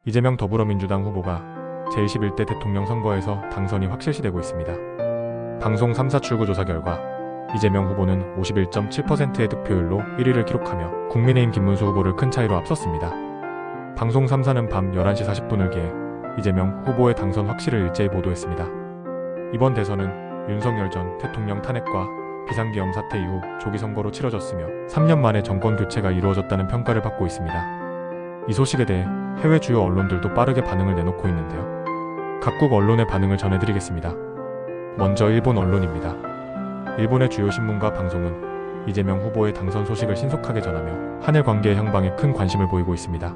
이재명 더불어민주당 후보가 제21대 대통령 선거에서 당선이 확실시되고 있습니다. 방송 3사 출구조사 결과 이재명 후보는 51.7%의 득표율로 1위를 기록하며 국민의힘 김문수 후보를 큰 차이로 앞섰습니다. 방송 3사는 밤 11시 40분을 기해 이재명 후보의 당선 확실을 일제히 보도했습니다. 이번 대선은 윤석열 전 대통령 탄핵과 비상계엄 사태 이후 조기 선거로 치러졌으며 3년 만에 정권 교체가 이루어졌다는 평가를 받고 있습니다. 이 소식에 대해 해외 주요 언론들도 빠르게 반응을 내놓고 있는데요. 각국 언론의 반응을 전해드리겠습니다. 먼저 일본 언론입니다. 일본의 주요 신문과 방송은 이재명 후보의 당선 소식을 신속하게 전하며 한일 관계의 향방에 큰 관심을 보이고 있습니다.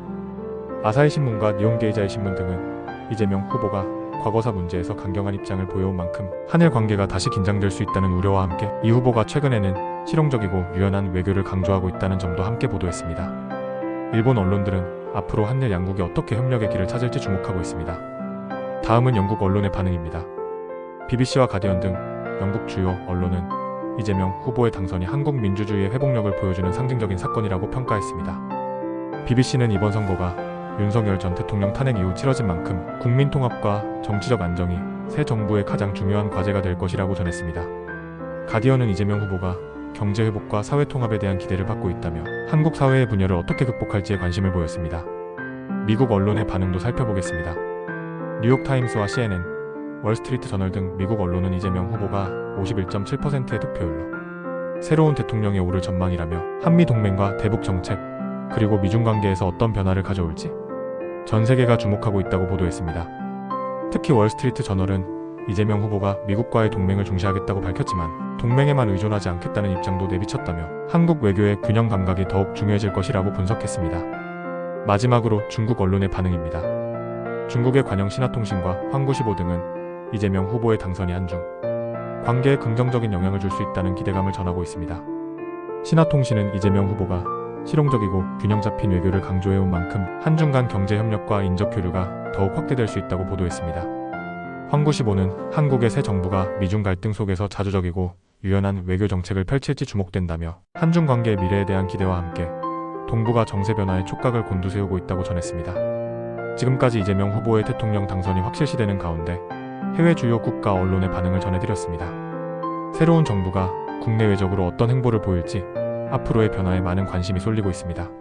아사히 신문과 니혼게이자이 신문 등은 이재명 후보가 과거사 문제에서 강경한 입장을 보여온 만큼 한일 관계가 다시 긴장될 수 있다는 우려와 함께 이 후보가 최근에는 실용적이고 유연한 외교를 강조하고 있다는 점도 함께 보도했습니다. 일본 언론들은 앞으로 한일 양국이 어떻게 협력의 길을 찾을지 주목하고 있습니다. 다음은 영국 언론의 반응입니다. BBC와 가디언 등 영국 주요 언론은 이재명 후보의 당선이 한국 민주주의의 회복력을 보여주는 상징적인 사건이라고 평가했습니다. BBC는 이번 선거가 윤석열 전 대통령 탄핵 이후 치러진 만큼 국민 통합과 정치적 안정이 새 정부의 가장 중요한 과제가 될 것이라고 전했습니다. 가디언은 이재명 후보가 경제 회복과 사회 통합에 대한 기대를 받고 있다며 한국 사회의 분열을 어떻게 극복할지에 관심을 보였습니다. 미국 언론의 반응도 살펴보겠습니다. 뉴욕타임스와 CNN, 월스트리트 저널 등 미국 언론은 이재명 후보가 51.7%의 득표율로 새로운 대통령에 오를 전망이라며 한미 동맹과 대북 정책, 그리고 미중 관계에서 어떤 변화를 가져올지 전 세계가 주목하고 있다고 보도했습니다. 특히 월스트리트 저널은 이재명 후보가 미국과의 동맹을 중시하겠다고 밝혔지만 동맹에만 의존하지 않겠다는 입장도 내비쳤다며 한국 외교의 균형 감각이 더욱 중요해질 것이라고 분석했습니다. 마지막으로 중국 언론의 반응입니다. 중국의 관영 신화통신과 황구시보 등은 이재명 후보의 당선이 한중 관계에 긍정적인 영향을 줄 수 있다는 기대감을 전하고 있습니다. 신화통신은 이재명 후보가 실용적이고 균형 잡힌 외교를 강조해온 만큼 한중 간 경제 협력과 인적 교류가 더욱 확대될 수 있다고 보도했습니다. 황구시보는 한국의 새 정부가 미중 갈등 속에서 자주적이고 유연한 외교 정책을 펼칠지 주목된다며 한중 관계의 미래에 대한 기대와 함께 동북아 정세 변화에 촉각을 곤두세우고 있다고 전했습니다. 지금까지 이재명 후보의 대통령 당선이 확실시되는 가운데 해외 주요 국가 언론의 반응을 전해드렸습니다. 새로운 정부가 국내외적으로 어떤 행보를 보일지 앞으로의 변화에 많은 관심이 쏠리고 있습니다.